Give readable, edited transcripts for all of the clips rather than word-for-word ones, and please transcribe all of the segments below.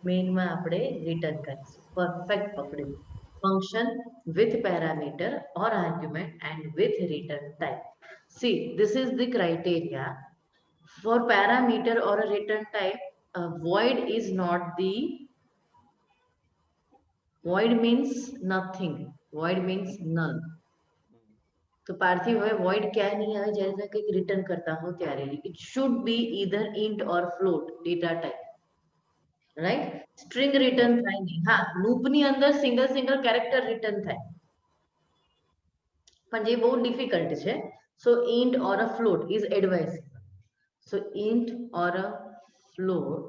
મેઇનમાં આપણે રિટર્ન કરીશું. પરફેક્ટ પકડ્યું. Function with parameter or argument and with return type. See, this is the criteria. For parameter or a return type, void is not the void means nothing. Void means none. तो पार्थिव है void क्या नहीं है जैसे कि return करता हो त्यारे it should be either int or float data type, right? string return થાય નહીં. હા, લૂપ ની અંદર સિંગલ કેરેક્ટર રિટર્ન થાય પણ જે બહુ ડિફિકલ્ટ છે. so int or a float is advisable. so int or a float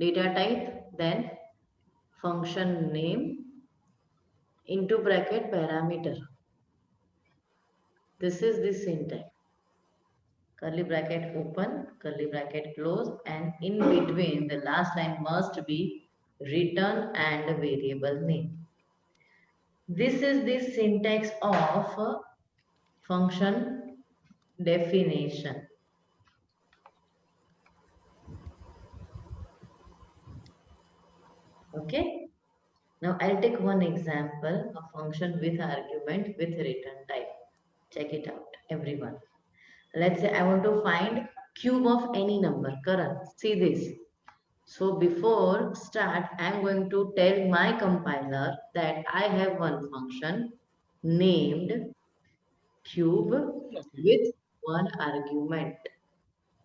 data type, then function name into bracket parameter. This is the syntax. Curly bracket open, curly bracket close, and in between the last line must be return and variable name. This is the syntax of function definition. Okay. Now I'll take one example, a function with argument with return type. Check it out, everyone. Let's say I want to find cube of any number. Karan, see this. So before start, I'm going to tell my compiler that I have one function named cube with one argument.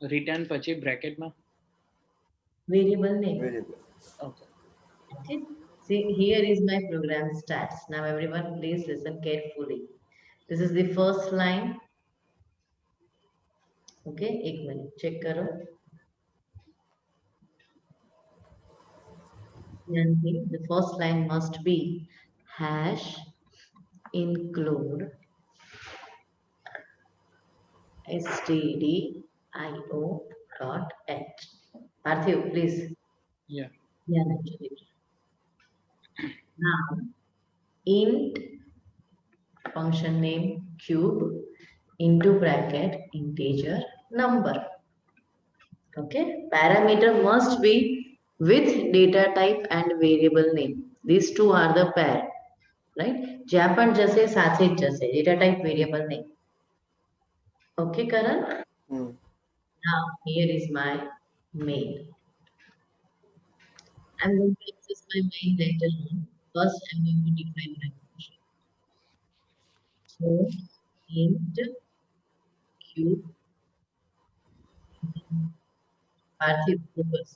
Return પછી bracket માં Variable name. Variable. Okay. See, here is my program stats. Now everyone please listen carefully. This is the first line. Okay, एक minute check करो. The first line must be hash include stdio.h. Parthiv, please. yeah Now int function name cube into bracket integer number. Okay, parameter must be with data type and variable name. These two are the pair, right? જ્યાં પણ જશે સાથે જ જશે data type variable name. Okay, Karan? Now here is my main. I'm going to access my main later on. First I'm going to define my function. So int cube Parthiv focus.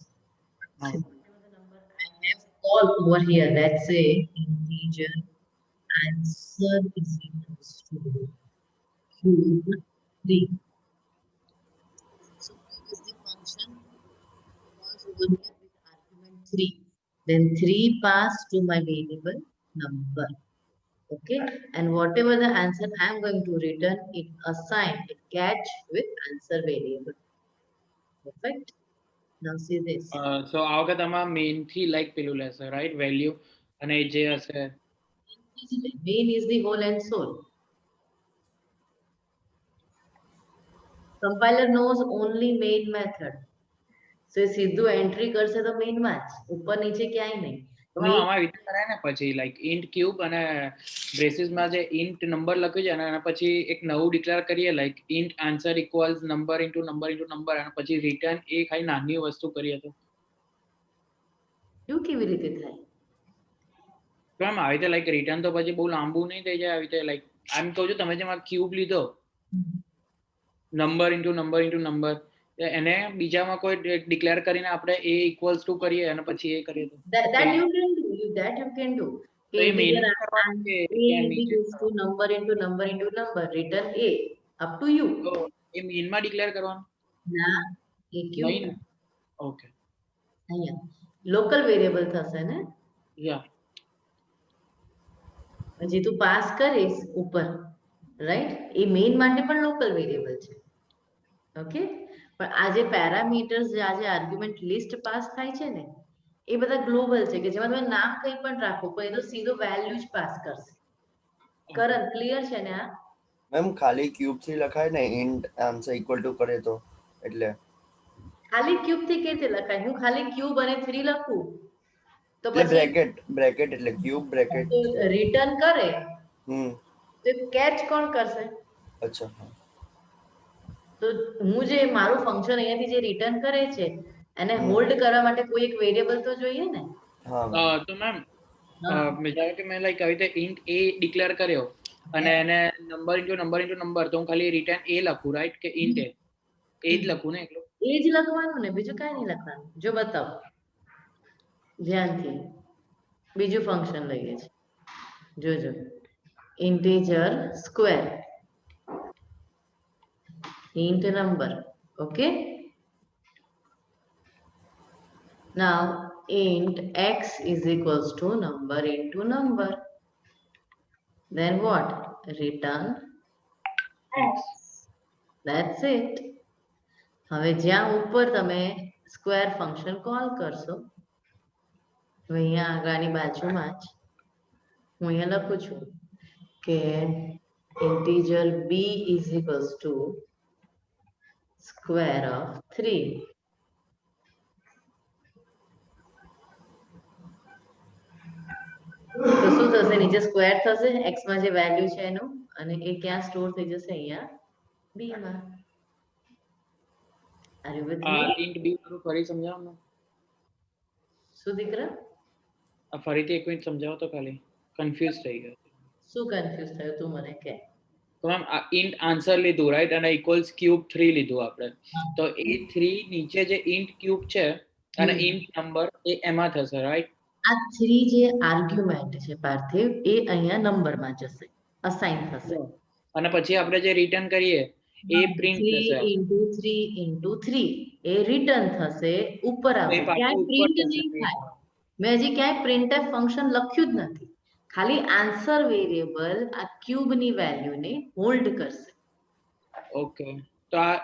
I have call over here. Let's say integer answer is equals to cube 3. So what is the function? Calls over here with argument 3. Then 3 pass to my variable number. Okay, and whatever the answer I am going to return, it assign, it catch with answer variable. Perfect. Now see this. so આ વખત આમાં main થી like પેલું લેશે right value અને જે હશે Main is the whole and soul. Compiler knows only main method. So સીધું entry કરશે તો main માં જ, ઉપર નીચે ક્યાંય નહીં. આમાં વિચાર કરાય ને પછી like int cube અને braces માં જે int number લખ્યું છે અને પછી એક નવું declare કરીએ like int answer equals number into number into number અને પછી return એ ખાલી નાની વસ્તુ કરીએ તો એવું કેવી રીતે થાય? તો આમ આવી રીતે like return તો પછી બહુ લાંબુ નહીં થઈ જાય આવી રીતે like આમ કહું છું તમે જેમાં cube લીધો number into number into number એને બીજામાં કોઈ declare કરીને આપણે a equals to કરીએ અને પછી એ કરીએ તો that you can do, that you can do. તો એ main equals to number into number into number, return a, up to you. તો એ main માં declare કરવાનું ના, એ ક્યું? નહીં ને ઓકે અહીંયા local variable થશે ને? yeah જે તું પાસ કરીશ ઉપર, રાઈટ? એ મેઇન માટે પણ લોકલ વેરિયેબલ છે. ઓકે, પણ આ જે પેરામીટર્સ જે આજે આર્ગ્યુમેન્ટ લિસ્ટ પાસ થાય છે ને એ બધા ગ્લોબલ છે કે જેમાં તમે નામ કંઈ પણ રાખો પણ એ તો સીધો વેલ્યુ જ પાસ કરશે. કરણ ક્લિયર છે ને? આ મેમ ખાલી ક્યુબ થી લખાય ને int answer equal to કરે તો એટલે ખાલી ક્યુબ થી કેવી રીતે લખાય? હું ખાલી ક્યુબ અને 3 લખું તો એટલે પછી બ્રેકેટ એટલે ક્યુબ બ્રેકેટ રિટર્ન કરે હમ તો કેચ કોણ કરશે? અચ્છા હા તો હું જે મારું ફંક્શન અહીંયાથી જે રિટર્ન કરે છે એને હમ. હોલ્ડ કરવા માટે કોઈ એક વેરિયેબલ તો જોઈએ ને. હા ma'am. તો મેમ હા ધારો કે મેં લાઈક આવી રીતે ઇન્ટ એ ડિક્લેર કર્યો અને એને નંબર ઇન્ટુ નંબર તો હું ખાલી રિટર્ન એ લખું રાઈટ કે ઇન્ટ એ જ લખું ને એટલું. એ જ લખવાનું ને, બીજું કાંઈ નહીં લખવાનું. જો બતાવો ધ્યાનથી, બીજું ફંક્શન લઈએ છે, જોજો. Integer square int number, okay. Now int x is equals to number into number. Then what? Return x. That's it. હવે જ્યાં ઉપર તમે સ્ક્વેર ફંક્શન કોલ કરશો, અહીંયા આગળની બાજુમાં જ હું અહીંયા લખું છું કે integer b is equals to square of 3. તો શું થશે? નીચે સ્ક્વેર થશે x માં જે વેલ્યુ છે એનું, અને એ ક્યાં સ્ટોર થઈ જશે? અહીંયા b માં. Are you with me? Int b ફરી સમજાવો ને. શું દીકરા? ફરીથી એક મિનિટ સમજાવો તો ખાલી કન્ફ્યુઝ થઈ ગયો. શું કન્ફ્યુઝ થયું તું મને કે? તો મેમ ઇન્ટ આન્સર લીધું રાઈટ અને ઇક્વલ્સ ક્યુબ 3 લીધું આપણે. તો એ 3 નીચે જે ઇન્ટ ક્યુબ છે અને ઇન્ટ નંબર એ એમાં થશે રાઈટ. આ 3 જે આર્ગ્યુમેન્ટ છે પાર્થિવ, એ અહીંયા નંબરમાં જશે, અસાઇન થશે. અને પછી આપણે જે રિટર્ન કરીએ એ પ્રિન્ટ થશે. 3 into 3 into 3 એ રિટર્ન થશે, ઉપર આવશે. એ પાછું ક્યાંય ઉપર પ્રિન્ટ જશે. નહીં થાય. મેં હજી ક્યાંય printf ફંક્શન લખ્યું જ નથી. ખાલી આન્સર વેરિયેબલ આ ક્યુબની વેલ્યુને હોલ્ડ કરશે. ઓકે, તો આ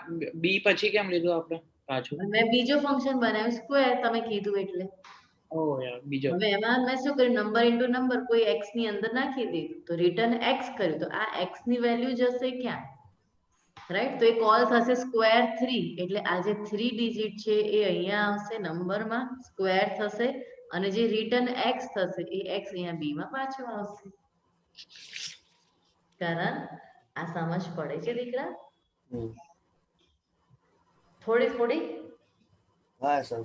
બી પછી કેમ લીધું આપણે પાછું? મેં બીજો ફંક્શન બનાવ્યું સ્ક્વેર, તમે કીધું એટલે. ઓ યાર બીજો. હવે એમાં મેં શું કર્યું? નંબર ઇન્ટુ નંબર કોઈ x ની અંદર નાખી દીધું, તો રિટર્ન x કર્યું, તો આ x ની વેલ્યુ જશે ક્યાં? રાઈટ. તો એ કોલ થશે સ્ક્વેર 3, એટલે આ જે 3 ડિજિટ છે એ અહીંયા આવશે નંબરમાં, સ્ક્વેર થશે, અને જે રિટર્ન x થશે એ x અહીંયા b માં પાછો આવશે. કારણ આ સમજ પડે છે દીકરા? હમ. થોડી થોડી. હા સર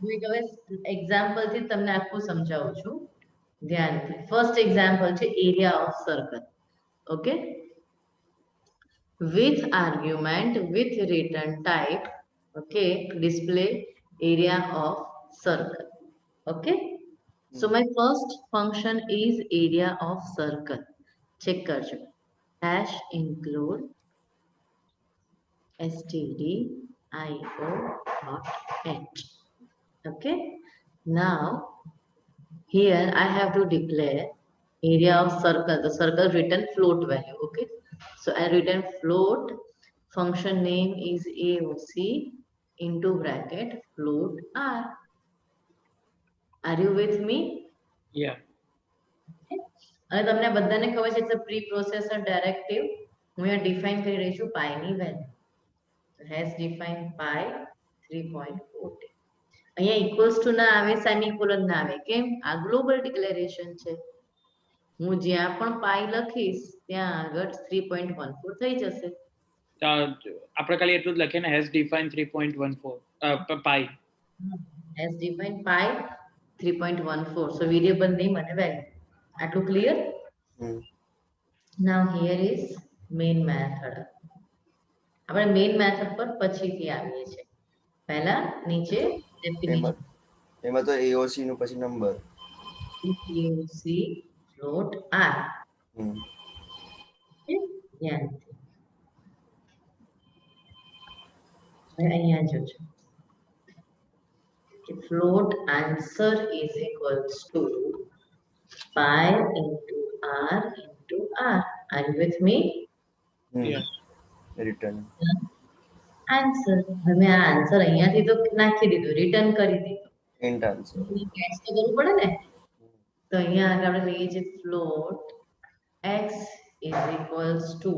હું એક હવે એક્ઝામ્પલ થી તમને આખું સમજાવું છું, ધ્યાનથી. ફર્સ્ટ એક્ઝામ્પલ છે area of circle. Okay. With argument with return type, okay, display area of circle. Okay. So my first function is area of circle. Check karjo. Hash include stdio.h. Okay. Now here I have to declare area of circle. The circle written float value. Okay. So I written float, function name is AOC into bracket float R. Are you with me? યા. અને તમને બધાને ખબર છે, it's a pre-processor directive. હું અહીંયા define કરી રહી છું પાઈ ની વેલ્યુ. has defined pi 3.40. અહીંયા ઇક્વલ્સ ટુ ના આવે, સેમિકોલન ના આવે. કેમ? આ ગ્લોબલ ડિક્લેરેશન છે. હું જ્યાં પણ પાઈ લખીશ ત્યાં આગળ 3.14 થઈ જશે. આપણે ખાલી એટલું જ લખીએ ને has define 3.14 pi. has defined pi 3.14. So variable name અને value. આટલું clear? Now here is main method. આપણે મેઇન મેથડ પર પછીથી આવીએ છીએ. પહેલા નીચે એમાં તો AOC નું પછી નંબર AOC float R. ધ્યાનથી અહીંયા જોજો કે float answer is equals to pi into R into R. Are you with me? Return answer. હવે આ આન્સર અહીંયાથી તો નાખી દીધું, રિટર્ન કરી દીધું. ઇન્ટ આન્સર કેચ તો કરવું પડે ને. તો અહીંયા આગળ આપણે લઈએ છીએ float x is equals to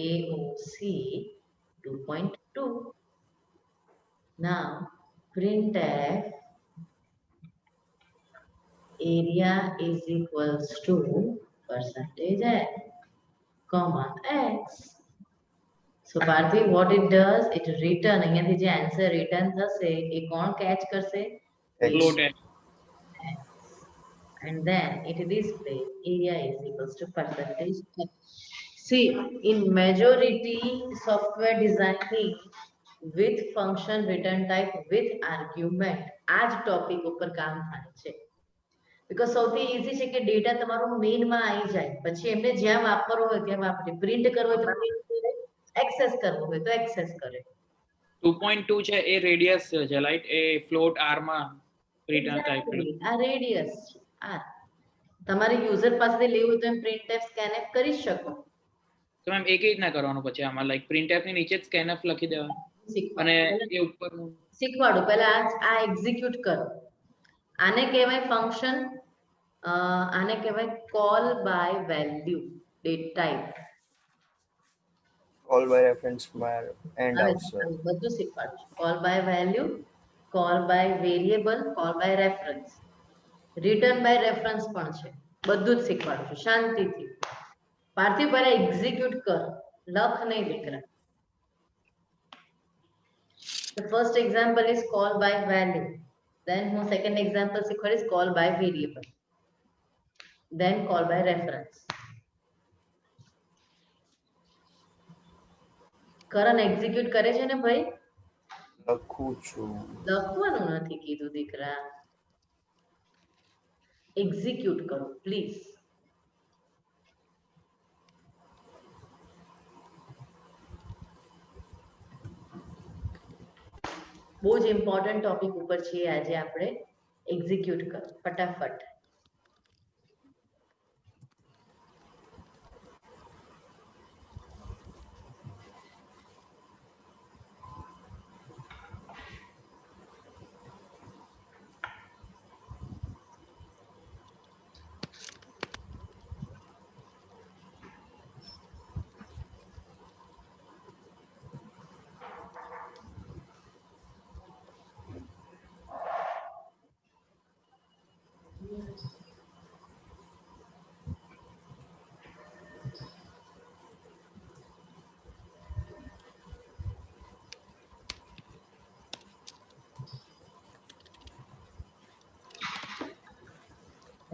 AOC 2.2. Now printf area is equals to percentage n, comma x. So Parthiv, what it does, it return અહીંયાથી જે answer return થશે એ કોણ catch કરશે? X. Float x. And then it display area is equals to percentage n. See, in majority software designing with function return type with argument આ જ topic ઉપર કામ થાય છે. Because સૌથી easy છે કે ડેટા તમારો મેઇન માં આવી જાય પછી એમને જ્યાં વાપરવો હોય ત્યાં વાપરે પ્રિન્ટ કરવો હોય તો પ્રિન્ટ કરે એક્સેસ કરવો હોય તો એક્સેસ કરે 2.2 છે એ રેડિયસ છે રાઈટ એ ફ્લોટ r માં રિટર્ન ટાઈપ Exactly. આ રેડિયસ આ તમારે યુઝર પાસેથી લેવું હોય તો એમ printf scanf કરી શકો તો મેમ એ કેવી રીતના કરવાનું પછી આમાં લાઈક printf ની નીચે જ scanf લખી દેવાનું અને એ ઉપર શીખવાડું પહેલા આ એક્ઝિક્યુટ કરો આને કહેવાય ફંક્શન આને કહેવાય call by value data type Call by reference where end આવશે બધું શીખવાડું call by value call by variable call by reference return by reference પણ છે બધું જ શીખવાડું છું શાંતિથી પાર્થિવ પહેલા એક્ઝિક્યુટ કર લખ નહીં દીકરા The first example is call by value. Then હું second example શીખવાડીશ call by variable. Then call by reference. Karan execute કરે છે ને ભાઈ લખું છું લખવાનું નથી કીધું દીકરા એક્ઝિક્યુટ કરો પ્લીઝ બહુ જ ઇમ્પોર્ટન્ટ ટોપિક ઉપર છીએ આજે આપણે એક્ઝિક્યુટ કરો ફટાફટ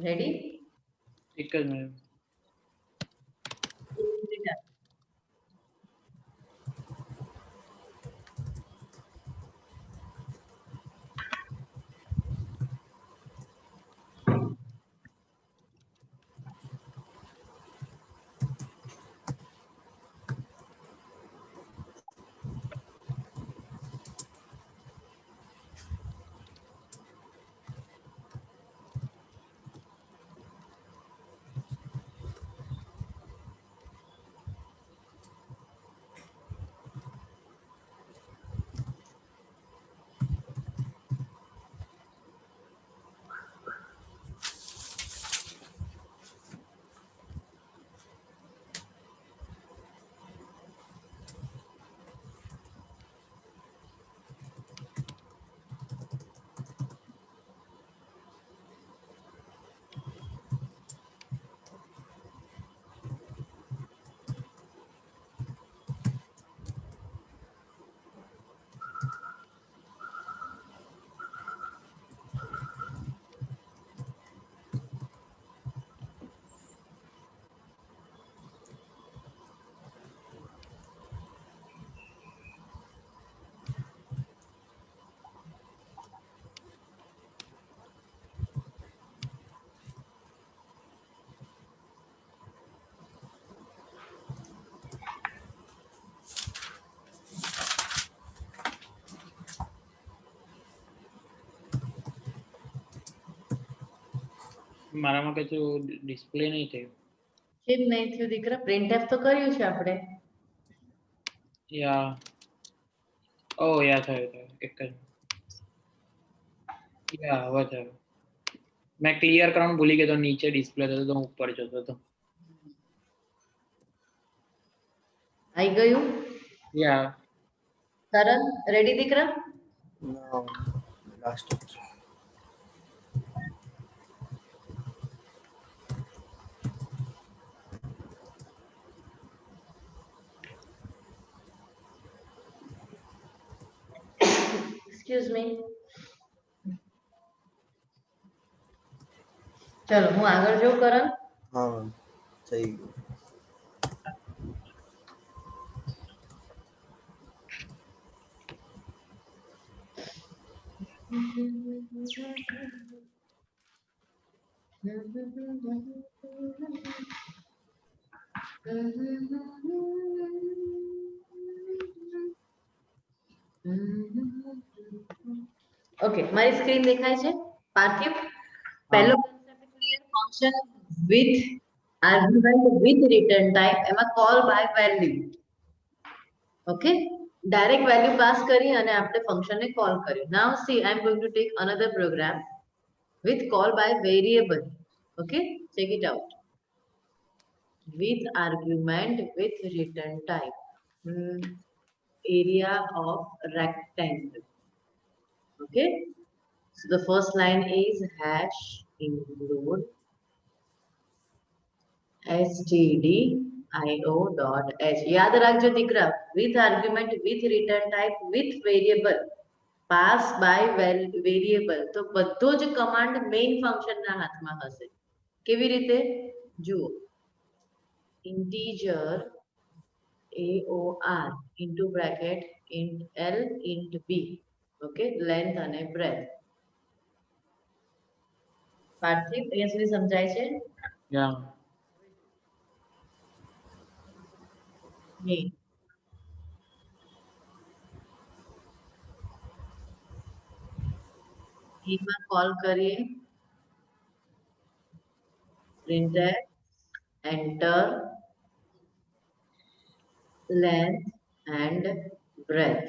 રેડી એક જ મિનિટ મારામાં કશું ડિસ્પ્લે નહીં થયું કેમ નહીં થયું દીકરા પ્રિન્ટએફ તો કર્યું છે આપણે યા ઓ યા થયું એક જ યા હવે થયું મેં ક્લિયર કરવાનું ભૂલી ગયો તો નીચે ડિસ્પ્લે થતો તો હું ઉપર જતો હતો આવી ગયું યા કરણ રેડી દીકરા No, last Excuse me. ચલો હું આગળ જો કરણ. हाँ सही ઓકે મારી સ્ક્રીન દેખાય છે પાર્થિવ હા. પહેલો concept clear function with argument with return type એમાં call by value okay direct value pass કરી અને આપણે ફંક્શનને કોલ કર્યું now see I am going to take another program with call by variable okay check it out with argument with return type area of rectangle okay so the first line is hash include stdio dot h याद रखજો દીકરા with argument with return type with variable pass by variable તો બધો જ command main function ના હાથમાં હશે કેવી રીતે જુઓ integer aor into bracket int l int b okay length અને breadth પાર્થિવ અહીંયા સુધી સમજાય છે Yeah. નહીં એમાં કોલ કરીએ printf enter length and breadth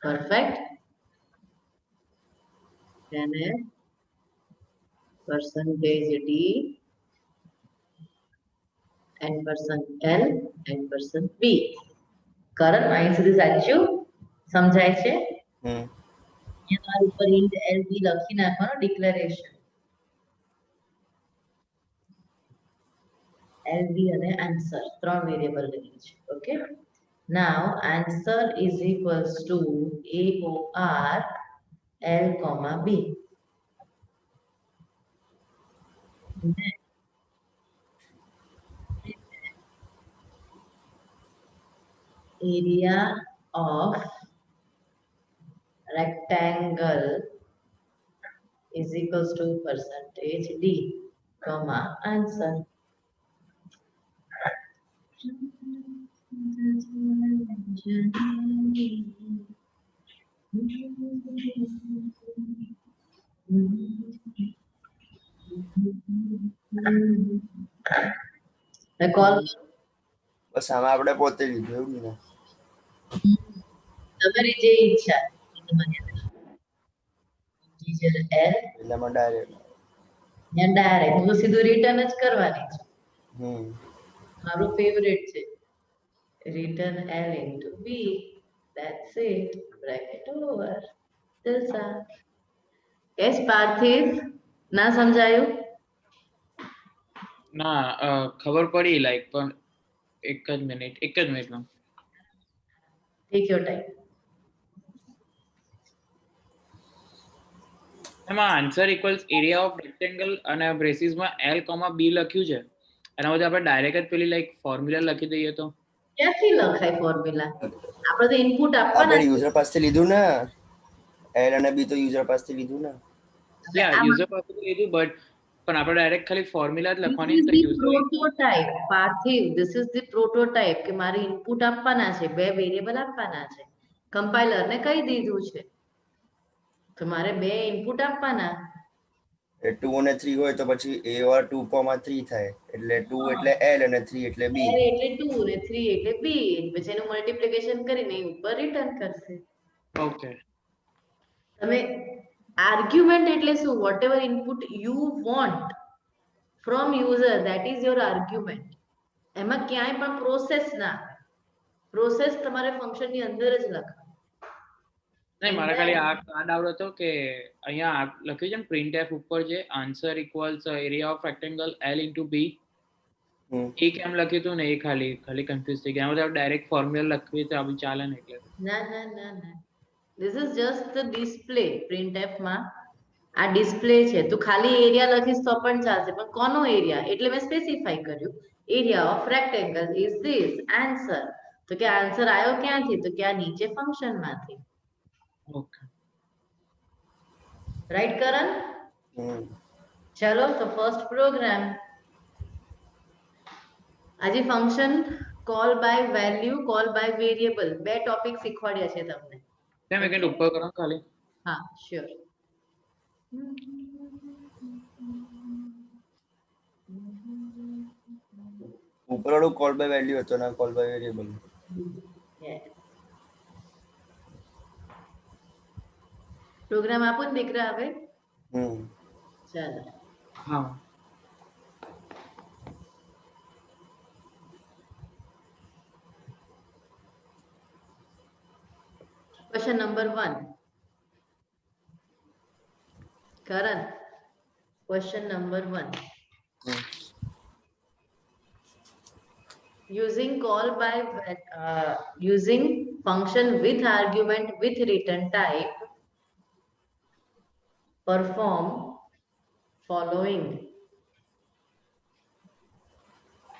perfect then percentage d and percent l and percent b કરણ અહીં સુધી સાચું સમજાય છે અહીંયા તમારે ઉપર int lb લખી નાખવાનો ડિક્લેરેશન lb અને આન્સર ત્રણ વેરિયેબલ લઈએ છે okay now answer is equals to aor l b area of rectangle is equals to percentage d comma answer call બસ આમાં આપણે પોતે લીધું એવું ને તમારી જે ઈચ્છા એ તમારી integer l એટલામાં ડાયરેક્ટ ત્યાં ડાયરેક્ટ હું તો સીધું રિટર્ન જ કરવાની છું મારું ફેવરેટ છે return l into b that's it bracket over delta yes પાર્થિવ ના સમજાયું ના ખબર પડી લાઈક પણ એક જ મિનિટમાં take your time એમાં answer equals area of rectangle અને બ્રેસીસમાં l b લખ્યું છે એના બદલે આપણે ડાયરેક્ટ જ પેલી લાઈક ફોર્મ્યુલા લખી દઈએ તો ક્યાંથી લખાય ફોર્મ્યુલા આપણે તો ઇનપુટ આપવાના આપણે યુઝર પાસેથી લીધું ને l અને b તો યુઝર પાસેથી લીધું ને યા યુઝર પાસેથી લીધું બટ પણ આપણે ડાયરેક્ટ ખાલી ફોર્મ્યુલા જ લખવાની તો યુઝર પ્રોટોટાઇપ પાર્થિવ ધીસ ઇઝ ધ પ્રોટોટાઇપ કે મારે ઇનપુટ આપવાના છે બે વેરિયેબલ આપવાના છે કમ્પાઇલર ને કહી દીધું છે તો મારે બે ઇનપુટ આપવાના 2 અને 3 હોય તો પછી aor 2,3 થાય એટલે 2 એટલે l અને 3 એટલે b L એટલે 2 ને 3 એટલે b પછી એનું મલ્ટીપ્લિકેશન કરીને એ ઉપર રિટર્ન કરશે ઓકે તમે આર્ગ્યુમેન્ટ એટલે શું whatever input you want from user that is your argument એમાં ક્યાંય પણ પ્રોસેસ ના પ્રોસેસ તમારે ફંક્શન ની અંદર જ લખાય નહીં મારા ખાલી આ ડાઉટ હતો કે અહીંયા લખ્યું છે ને printf ઉપર જે answer equals area of rectangle l into b એ કેમ લખ્યું હતું ને એ ખાલી કન્ફ્યુઝ થઈ ગયા એમાં ડાયરેક્ટ ફોર્મ્યુલા લખવી તો આ બી ચાલે ને એટલે ના ના ના ના This is just the display. printf માં આ ડિસ્પ્લે છે તો ખાલી એરિયા લખીશ તો પણ ચાલશે પણ કોનો એરિયા એટલે મેં સ્પેસિફાઈ કર્યું area of rectangle is this answer તો કે આન્સર આવ્યો ક્યાંથી તો કે આ નીચે ફંક્શન માંથી ઓકે રાઈટ કરણ ચલો તો ફર્સ્ટ પ્રોગ્રામ આજે function call by value call by variable બે ટોપિક શીખવાડ્યા છે તમને તેમ એક ઉપર કરો ખાલી હા શ્યોર ઉપરવાળું કોલ બાય વેલ્યુ હતો ના કોલ બાય વેરિયેબલ. પ્રોગ્રામ આપો ને દીકરા હવે ચાલો હા Question number 1. Karan, question number 1. Using call by using function with argument with return type, perform following.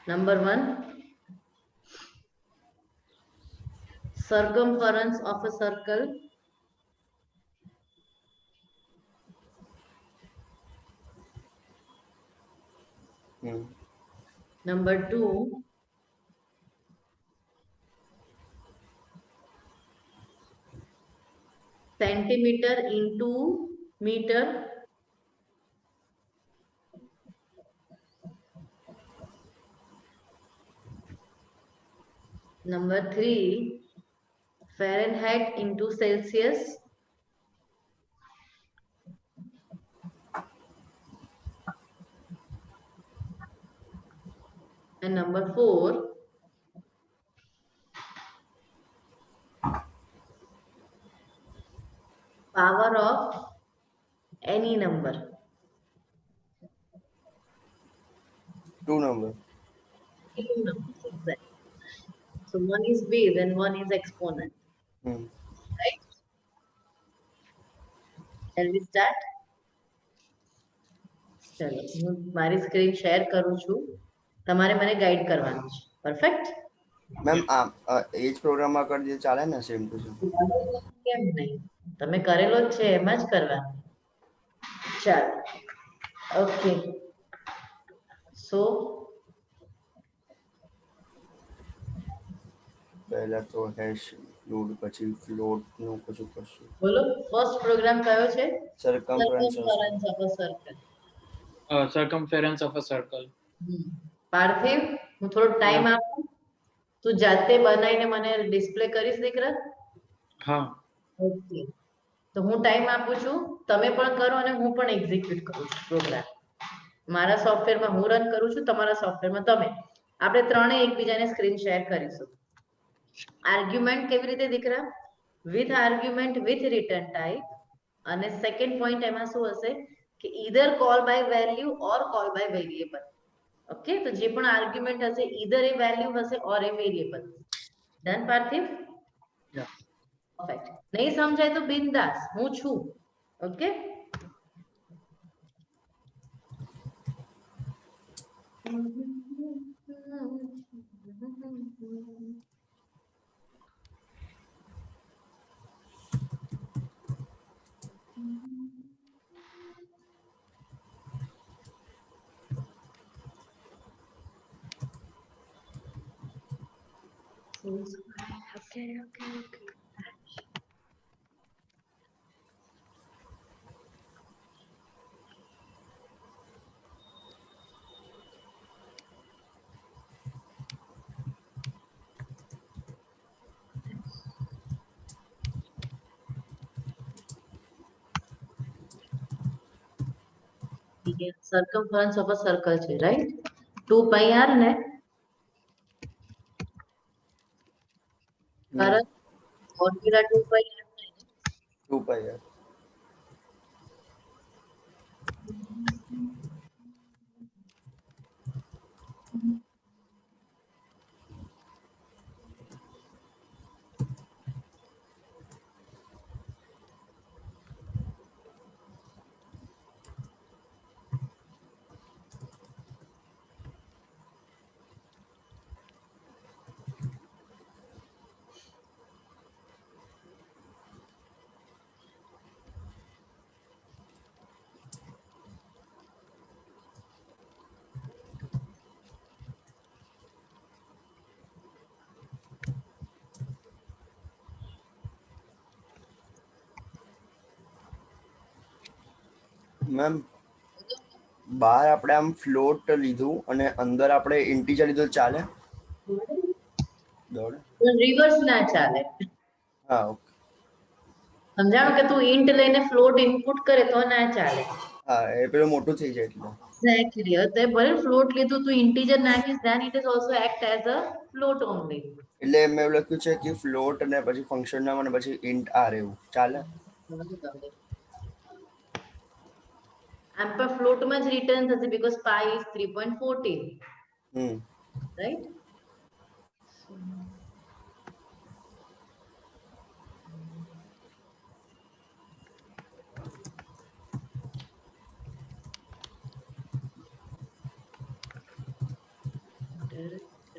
Number 1. Circumference of a circle. Number 2. Centimeter into meter. Number 3. Fahrenheit into Celsius. And number 4. Power of any number. 2 numbers. 2 numbers, exactly. So one is base and one is exponent. Right? Shall we start? ચલો હું મારી screen share કરું છું તમારે મને guide કરવાનું છે perfect ma'am એ જ પ્રોગ્રામમાં કરી દે ચાલે ને સેમ ટુ સેમ કેમ નહીં તમે કરેલો જ છે એમ જ કરવાનું ચાલો ઓકે સો પહેલા તો હેશ લોડ પછી ફ્લોટ નું કશું કરશું બોલો ફર્સ્ટ પ્રોગ્રામ કયો છે circumference of a circle circumference of a circle પાર્થિવ હું થોડો ટાઈમ આપું તું જાતે બનાવીને મને ડિસ્પ્લે કરીશ દીકરા હા ઓકે તો હું ટાઈમ આપું છું તમે પણ કરો અને હું પણ એક્ઝિક્યુટ કરું છું પ્રોગ્રામ મારા સોફ્ટવેરમાં હું રન કરું છું તમારા સોફ્ટવેરમાં તમે આપણે ત્રણે એકબીજાને સ્ક્રીન શેર કરીશું આર્ગ્યુમેન્ટ કેવી રીતે દીકરા with argument with return type અને સેકન્ડ પોઈન્ટ એમાં શું હશે કે either call by value or call by variable okay તો જે પણ આર્ગ્યુમેન્ટ હશે ઈધર એ વેલ્યુ હશે ઓર એ વેરિયેબલ ડન પાર્થિવ પરફેક્ટ નહીં સમજાય તો બિંદાસ હું છું okay Okay. Circumference of a circle છે right 2 pi r ને કારણ formula 2 pi r ને 2 pi r મેમ બહાર આપણે આમ ફ્લોટ લીધું અને અંદર આપણે ઇન્ટીજર લીધું તો ચાલે? દોડ રિવર્સ ના ચાલે. હા ઓકે. સમજાણું કે તું ઇન્ટ લઈને ફ્લોટ ઇનપુટ કરે તો ના ચાલે. હા એ પેલું મોટું થઈ જાય એટલે. એક્ઝેક્ટલી. તે ભલે ફ્લોટ લીધું તું ઇન્ટીજર નાખીશ then it is also act as a float only. એટલે મેં એવું લખ્યું છે કે ફ્લોટ અને પછી ફંક્શન નામ અને પછી ઇન્ટ આર એવું ચાલે? આમ પણ ફ્લોટમાં જ રિટર્ન થશે because pi is 3.14, hmm right?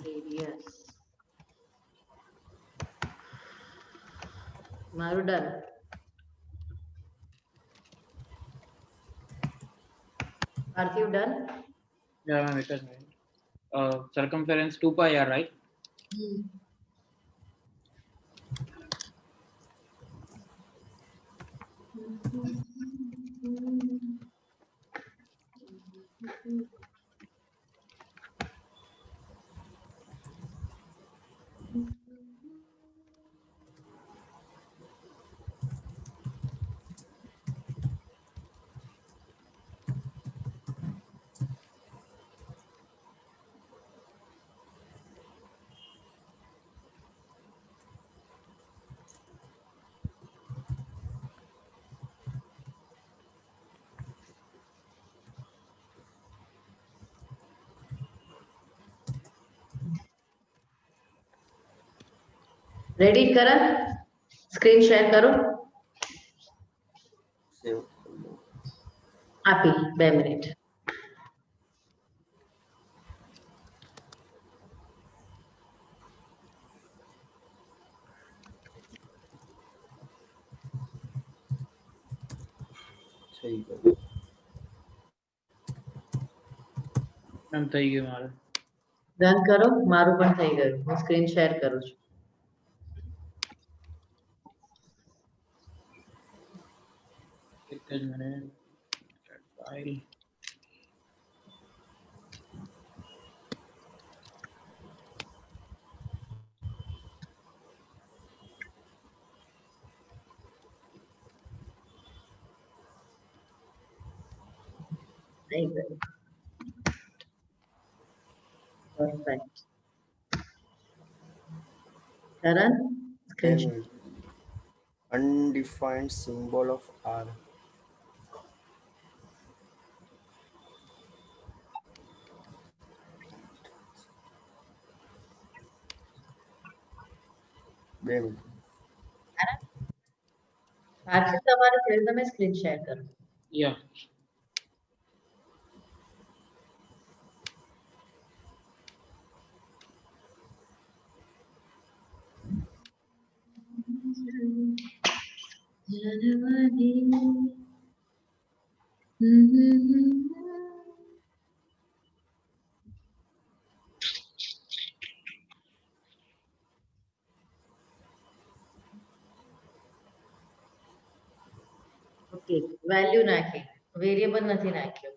Radius. મારું ડન. પાર્થિવ done? Yeah, ma'am, it is right. Circumference 2 pi r, right? Ready Karan? Screen share કરું? સેવ આપી 2 મિનિટ. થઈ ગયું. મેમ થઈ ગયું મારું. ડન કરો. મારું પણ થઈ ગયું. હું સ્ક્રીન શેર કરું છું. એક જ મિનિટ. ફાઇલ. થઈ ગયું. Perfect. Karan screen share. undefined symbol of r. બે મિનિટ. પાર્થિવ તમારે થયું તમે સ્ક્રીન શેર કરો. Yeah. ઓકે વેલ્યુ નાખી, વેરિયેબલ નથી નાખ્યો.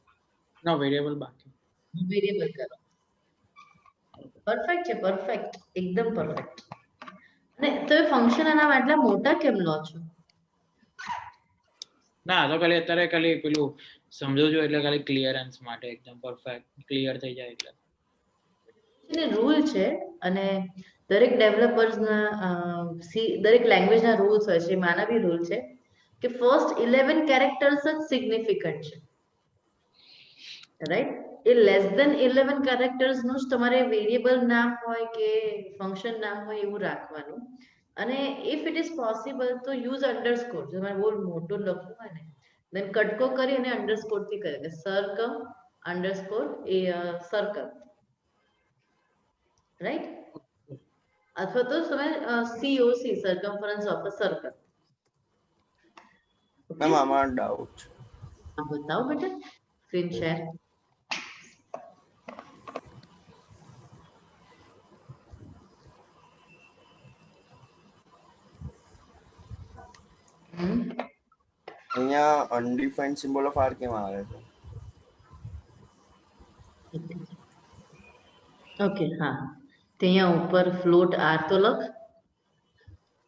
No variable બાકી. વેરિયેબલ કરો. પરફેક્ટ છે, પરફેક્ટ, એકદમ પરફેક્ટ. અને તો ફંક્શન આના આટલા મોટા કેમ લો છો? ના તો ખાલી અત્યારે ખાલી પેલું સમજો છો એટલે ખાલી ક્લિયરન્સ માટે એકદમ પરફેક્ટ ક્લિયર થઈ જાય એટલે. એને રૂલ છે અને દરેક ડેવલપર્સના દરેક લેંગ્વેજના રૂલ્સ હોય છે. માના બી રૂલ છે કે ફર્સ્ટ 11 કેરેક્ટર્સ જ સિગ્નિફિકન્ટ છે, રાઈટ? એ લેસ દેન 11 કેરેક્ટર્સ નું જ તમારે વેરિયેબલ નામ હોય કે ફંક્શન નામ હોય એવું રાખવાનું. અને ઇફ ઇટ ઇઝ પોસિબલ તો યુઝ અંડરસ્કોર. જો તમારે બહુ મોટું લખવું હોય ને દેન કટકો કરી અને અંડરસ્કોર થી કરે કે circum underscore a circle, right? અથવા તો તમે COC circumference of a circle. Ma'am આમાં ડાઉટ છે. બતાવો બેટા સ્ક્રીન શેર. અહીંયા અનડિફાઇન્ડ સિમ્બોલ ઓફ આર કેમ આવે છે? ઓકે, હા, તે અહીંયા ઉપર ફ્લોટ આર તો લખ.